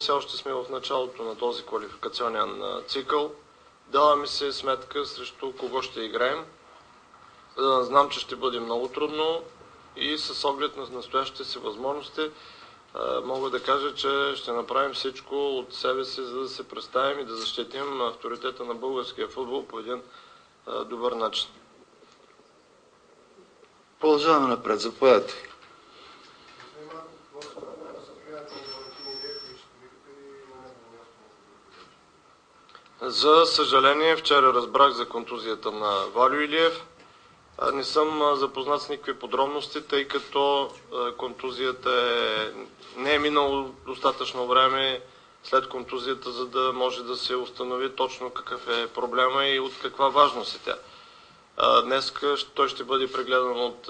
Все още сме в началото на този квалификационен цикъл. Даваме се сметка срещу кого ще играем. Знам, че ще бъде много трудно и с оглед на настоящите си възможности мога да кажа, че ще направим всичко от себе си, за да се представим и да защитим авторитета на българския футбол по един добър начин. Продължаваме напред. Заповядайте. За съжаление, вчера разбрах за контузията на Валю Илиев. Не съм запознат с никакви подробности, тъй като контузията не е минало достатъчно време след контузията, за да може да се установи точно какъв е проблема и от каква важност е тя. Днес той ще бъде прегледан от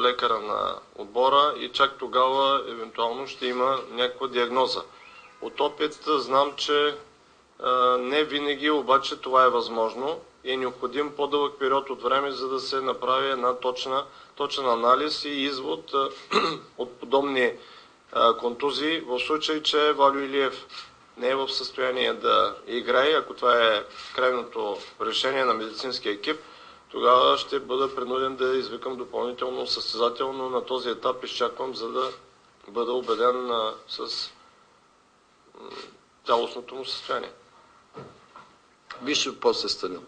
лекара на отбора и чак тогава евентуално ще има някаква диагноза. От опит знам, че не винаги обаче това е възможно и е необходим по-дълъг период от време, за да се направи една точен анализ и извод от подобни контузии. В случай, че Валю Илиев не е в състояние да играе, ако това е крайното решение на медицинския екип, тогава ще бъда принуден да извикам допълнително състезател, но на този етап изчаквам, за да бъда убеден с цялостното му състояние. Виж после Станил.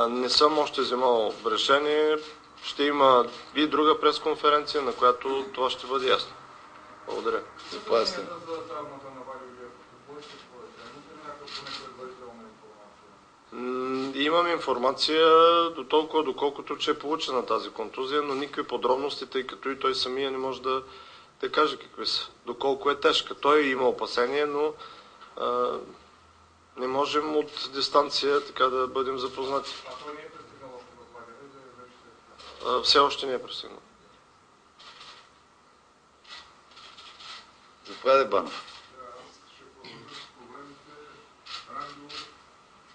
Не съм още вземал решение. Ще има и друга пресконференция, на която това ще бъде ясно. Благодаря. Заповядайте. Имам информация до толкова, доколкото че е получена тази контузия, но никакви подробности, тъй като и той самия не може да каже какви са, доколко е тежка. Той има опасение, но не можем от дистанция така да бъдем запознати. А той не е пристигнал още в лагера? Все още не е пристигнал. Заповядай, Банов. Ще продължа с проблемите Рангелов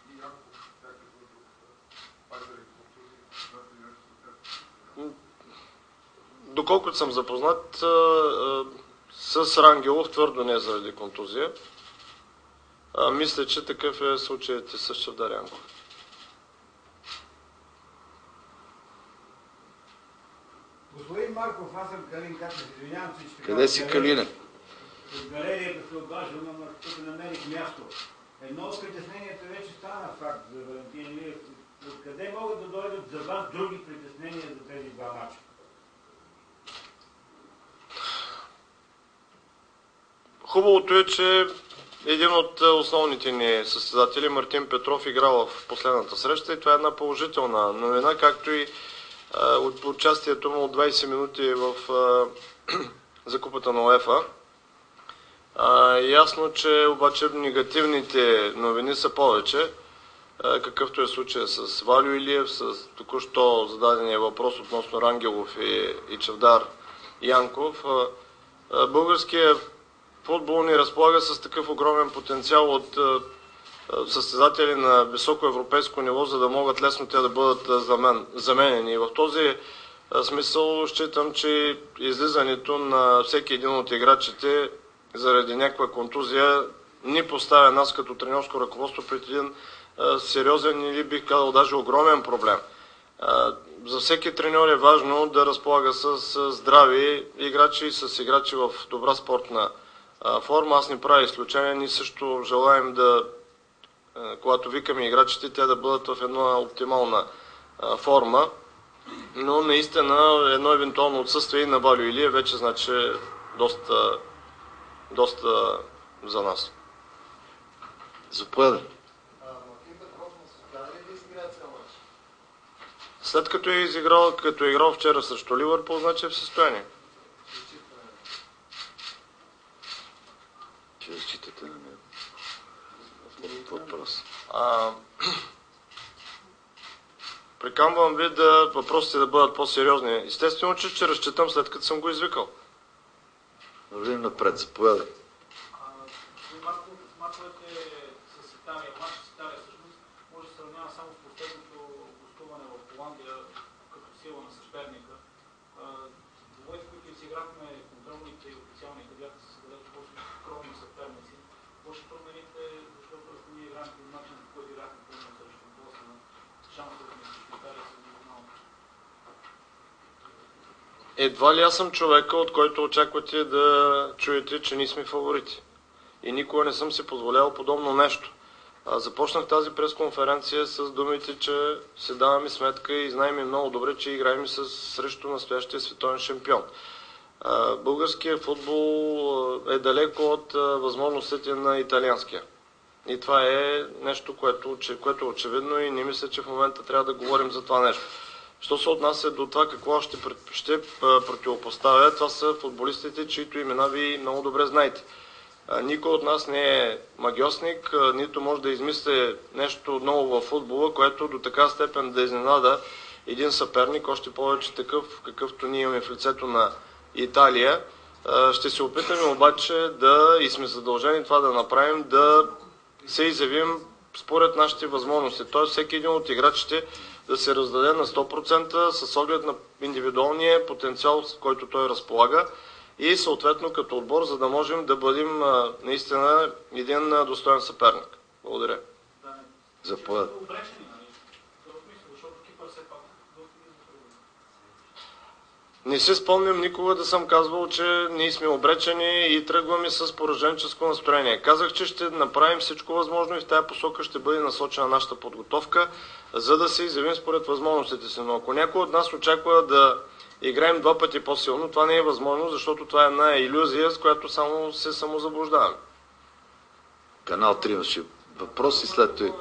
и Янков. Как е за друг пазари контузии? Знаете ли нещо за тях? Доколкото съм запознат, с Рангелов твърдо не е заради контузия. Мисля, че такъв е случаят и с Чавдар Янков. Господин Марков, аз съм Калин Катев, извинявам се, че Къде си, Калине? От галерията се обаждам, но тук намерих място. Едно от притесненията вече стана факт за Валентин Илиев. Откъде могат да дойдат за вас други притеснения за тези два мача? Хубавото е, че един от основните ни състезатели, Мартин Петров, играл в последната среща и това е една положителна новина, както и от участието му от 20 минути в закупата на УЕФА. Ясно, че обаче негативните новини са повече, какъвто е случая с Валю Илиев, с току-що зададения въпрос относно Рангелов и Чавдар Янков. Българският футбол ни разполага с такъв огромен потенциал от състезатели на високо европейско ниво, за да могат лесно те да бъдат заменени. И в този смисъл считам, че излизането на всеки един от играчите заради някаква контузия ни поставя нас като треньорско ръководство пред един сериозен или бих казал даже огромен проблем. За всеки треньор е важно да разполага с здрави играчи и с играчи в добра спортна форма. Аз не правя изключение. Ние също желаем да, когато викаме играчите, те да бъдат в една оптимална форма. Но наистина едно евентуално отсъствие и на Валю Илиев вече значи доста за нас. Заповядай. След като е играл вчера срещу Ливърпул, значи е в състояние. Ще разчитате на него. Въпрос. Приканвам ви въпросите да бъдат по-сериозни. Естествено, че ще разчитам след като съм го извикал. Вървим напред. Заповядай. Господин Марков, мачовете с Италия, матч с Италия всъщност може да се сравнява само с последното гостуване в Холандия като сила на съперника. Двойки, които изиграхме Едва ли аз съм човека, от който очаквате да чуете, че ние сме фаворити. И никога не съм си позволявал подобно нещо. Започнах тази пресконференция с думите, че се даваме сметка и знаем много добре, че играем срещу настоящия световен шампион. Българският футбол е далеко от възможностите на италианския. И това е нещо, което е очевидно и не мисля, че в момента трябва да говорим за това нещо. Що се отнася до това какво ще противопоставя, това са футболистите, чието имена ви много добре знаете. Никой от нас не е магиосник, нито може да измисли нещо ново във футбола, което до така степен да изненада един съперник, още повече такъв, какъвто ние имаме в лицето на Италия. Ще се опитаме обаче и сме задължени това да направим, да се изявим според нашите възможности. Т.е. всеки един от играчите да се раздаде на 100% с оглед на индивидуалния потенциал, с който той разполага и съответно като отбор, за да можем да бъдем наистина един достоен съперник. Благодаря. Заповядайте. Не си спомням никога да съм казвал, че ние сме обречени и тръгваме с пораженческо настроение. Казах, че ще направим всичко възможно и в тая посока ще бъде насочена нашата подготовка, за да се изявим според възможностите си. Но ако някой от нас очаква да играем 2 пъти по-силно, това не е възможно, защото това е една илюзия, с която само се самозаблуждаваме. Канал 3 имаше въпрос и след това.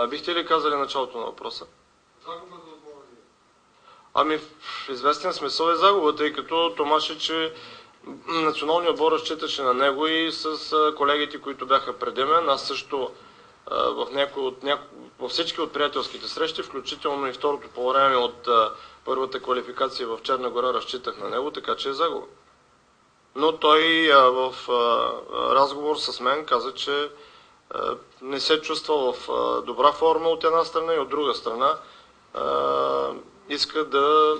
Бихте ли казали началото на въпроса? Загуба за отбора ли? Ами в известен смисъл е загуба, тъй като Томашич националният отбор разчиташе на него и с колегите, които бяха преди мен. Аз също във всички от приятелските срещи, включително и второто по време от първата квалификация в Черна гора, разчитах на него, така че е загуба. Но той в разговор с мен каза, че не се чувства в добра форма от една страна и от друга страна иска да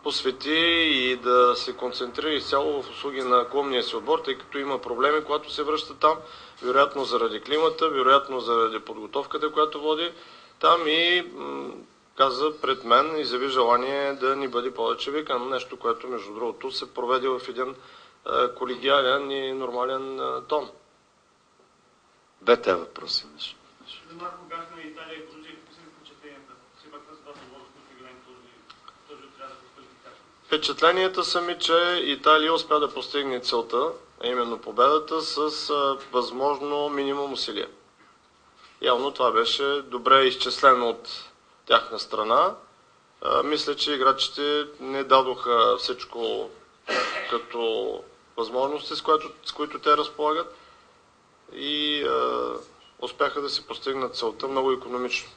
посвети и да се концентрира изцяло в услуги на клубния си отбор, тъй като има проблеми, когато се връща там, вероятно заради климата, вероятно заради подготовката, която води там и каза пред мен и заяви желание да ни бъде повече викан. Нещо, което между другото се проведе в един колегиален и нормален тон. Двете въпроси имаш. За Марков бяхме на Италия и Грузия, какви са ви впечатленията? Все пак това са двата отбора, с които играем този отряд за квалификация. Впечатленията са ми, че Италия успя да постигне целта, а именно победата, с възможно минимум усилия. Явно това беше добре изчислено от тяхна страна. Мисля, че играчите не дадоха всичко като възможности, с които те разполагат и успяха да си постигнат целта много икономично.